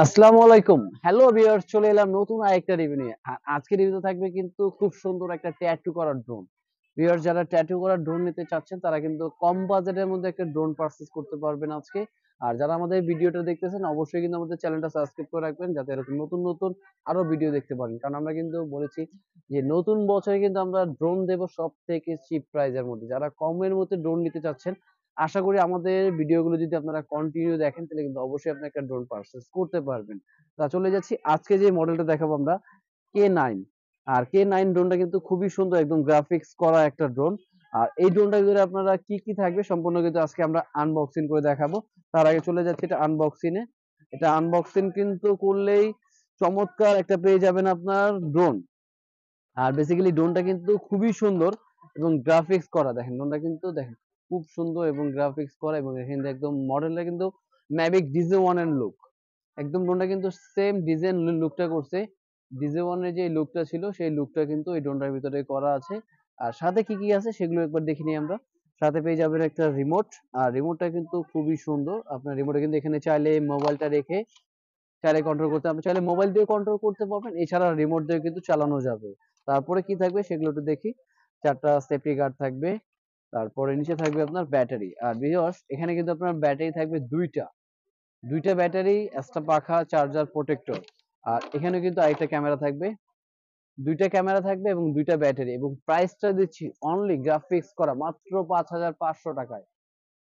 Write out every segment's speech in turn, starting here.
আসসালামু আলাইকুম। Hello viewers, চলে এলাম নতুন আরেকটা রিভিউ নিয়ে। আজকের রিভিউতে থাকবে কিন্তু খুব সুন্দর একটা ট্যাটু করা ড্রোন। ভিউয়ার্স, যারা ট্যাটু করা ড্রোন নিতে চাচ্ছেন তারা কিন্তু কম বাজেটের মধ্যে একটা ড্রোন পারচেজ করতে পারবেন আজকে। আর যারা আমাদের ভিডিওটা দেখতেছেন অবশ্যই কিন্তু আমাদের চ্যানেলটা সাবস্ক্রাইব করে রাখবেন যাতে এরকম নতুন নতুন আরো ভিডিও দেখতে পারেন। কারণ আমরা কিন্তু বলেছি যে নতুন বছরে কিন্তু আমরা ড্রোন দেব সবথেকে চিপ প্রাইজের মধ্যে। যারা কমের মধ্যে ড্রোন নিতে চাচ্ছেন, আশা করি আমাদের ভিডিওগুলো যদি আপনারা কন্টিনিউ দেখেন তাহলে কিন্তু অবশ্যই আপনি একটা ড্রোন পারচেজ করতে পারবেন। তা চলে যাচ্ছি, আজকে যে মডেলটা দেখাবো আমরা K9। আর K9 ড্রোনটা কিন্তু খুবই সুন্দর, একদম গ্রাফিক্স করা একটা ড্রোন। আর এই ড্রোনটার ভিতরে আপনারা কি কি থাকবে সম্পূর্ণ কিন্তু আজকে আমরা আনবক্সিং করে দেখাবো। তার আগে চলে যাচ্ছি এটা আনবক্সিং এ। এটা আনবক্সিং কিন্তু করলেই চমৎকার একটা পেয়ে যাবেন আপনার ড্রোন। আর বেসিক্যালি ড্রোনটা কিন্তু খুবই সুন্দর এবং গ্রাফিক্স করা। দেখেন ড্রোনটা কিন্তু দেখেন খুব সুন্দর এবং গ্রাফিক্স করা, এবং এখানে একদম মডেলটা কিন্তু ম্যাভিক ডিজে ওয়ান এর লুক। একদম ড্রোনটা কিন্তু সেম ডিজাইন লুকটা করছে। ডিজে ওয়ান এর যে লুকটা ছিল সেই লুকটা কিন্তু এই ড্রোনটার ভিতরে করা আছে। আর সাথে কি কি আছে সেগুলো একবার দেখে নিই আমরা। সাথে পেয়ে যাবেন একটা রিমোট। আর রিমোটটা কিন্তু খুবই সুন্দর। আপনার রিমোটে কিন্তু এখানে চাইলে মোবাইলটা রেখে চাইলে কন্ট্রোল করতে, আপনি চাইলে মোবাইল দিয়ে কন্ট্রোল করতে পারবেন, এছাড়া রিমোট দিয়ে কিন্তু চালানো যাবে। তারপরে কি থাকবে সেগুলো একটু দেখি। 4টা সেফটি গার্ড থাকবে। তারপরে নিচে থাকবে আপনার ব্যাটারি। আর ভিউয়ার্স, এখানে কিন্তু আপনার ব্যাটারি থাকবে দুইটা ব্যাটারি, একটা পাখা, চার্জার, প্রোটেক্টর। আর এখানে কিন্তু আরেকটা ক্যামেরা থাকবে। দুইটা ক্যামেরা থাকবে এবং দুইটা ব্যাটারি, এবং প্রাইসটা দিচ্ছি অনলি গ্রাফিক্স করা মাত্র 5,500 টাকায়।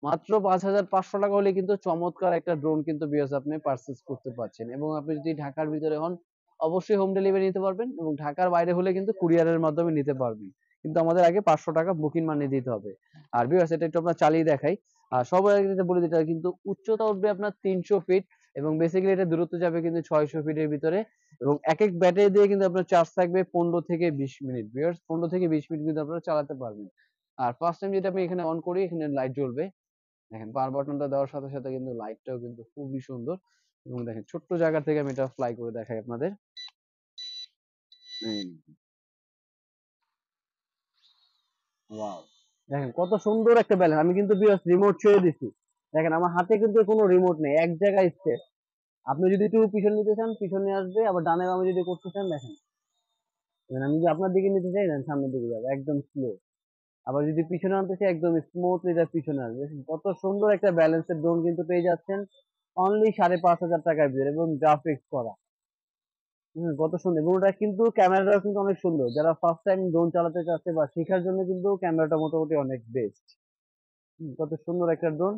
মাত্র 5,500 টাকা হলে কিন্তু চমৎকার একটা ড্রোন কিন্তু ভিউয়ার্স আপনি পারচেজ করতে পারছেন। এবং আপনি যদি ঢাকার ভিতরে হন অবশ্যই হোম ডেলিভারি নিতে পারবেন, এবং ঢাকার বাইরে হলে কিন্তু কুরিয়ারের মাধ্যমে নিতে পারবেন। কিন্তু আমাদের আগে 500 টাকা বুকিং মানি দিতে হবে। আর ভিউয়ার্স, এটা একটু আপনার চালিয়ে দেখাই। আর সবার আগে যেটা বলে দিতে হয়, কিন্তু উচ্চতা উঠবে আপনার 300 ফিট, এবং বেসিক্যালি এটা দূরত্ব যাবে কিন্তু 600 ফিটের ভিতরে। এবং এক এক ব্যাটারি দিয়ে কিন্তু আপনার চার্জ থাকবে 15 থেকে 20 মিনিট। ভিউয়ার্স, 15 থেকে 20 মিনিট কিন্তু আপনারা চালাতে পারবেন। আর ফার্স্ট টাইম যেটা আমি এখানে অন করি, এখানে লাইট জ্বলবে। দেখেন পাওয়ার বাটনটা দেওয়ার সাথে সাথে কিন্তু লাইটটাও কিন্তু খুবই সুন্দর। এবং দেখেন ছোট্ট জায়গা থেকে আমি এটা ফ্লাই করে দেখাই আপনাদের। এই, ওয়াও, দেখেন কত সুন্দর একটা ব্যালেন্স। আমি কিন্তু রিমোট ছেড়ে দিচ্ছি। দেখেন আমার হাতে কিন্তু কোনো রিমোট নেই, এক জায়গায় স্টেপ। আপনি যদি একটু পিছনে নিতে চান পিছনে আসবে, আবার ডানে বামে যদি করতে চান দেখেন, আমি যদি আপনার দিকে নিতে চাই দেন সামনের দিকে যাবে একদম স্লো। আবার যদি পিছনে আনতে চাই একদম স্মুথলি এটা পিছনে আসবে। দেখেন কত সুন্দর একটা ব্যালেন্সের ড্রোন কিন্তু পেয়ে যাচ্ছেন অনলি 5,500 টাকার ভিতরে, এবং গ্রাফিক্স করা। কত সুন্দর, এবং ওটা কিন্তু ক্যামেরাটাও কিন্তু অনেক সুন্দর। যারা ফার্স্ট টাইম ড্রোন চালাতে চাচ্ছে বা শেখার জন্য কিন্তু ক্যামেরাটা মোটামুটি অনেক বেস্ট। কত সুন্দর একটা ড্রোন।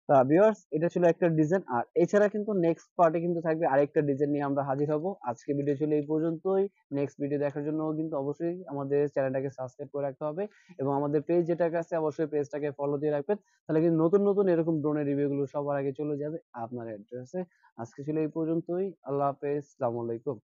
তা ভিউয়ার্স, এটা ছিল একটা ডিজাইন। আর এছাড়া কিন্তু নেক্সট পার্টে কিন্তু থাকবে আরেকটা ডিজাইন নিয়ে আমরা হাজির হব। আজকে ভিডিও ছিল এই পর্যন্তই। নেক্সট ভিডিও দেখার জন্য কিন্তু অবশ্যই আমাদের চ্যানেলটাকে সাবস্ক্রাইব করে রাখতে হবে, এবং আমাদের পেজ যেটা আছে অবশ্যই পেজটাকে ফলো দিয়ে রাখবেন। তাহলে কিন্তু নতুন নতুন এরকম ড্রোনের রিভিউ গুলো সবার আগে চলে যাবে আপনার অ্যাড্রেসে। আজকে ছিল এই পর্যন্তই। আল্লাহ হাফেজ, আসসালামু আলাইকুম।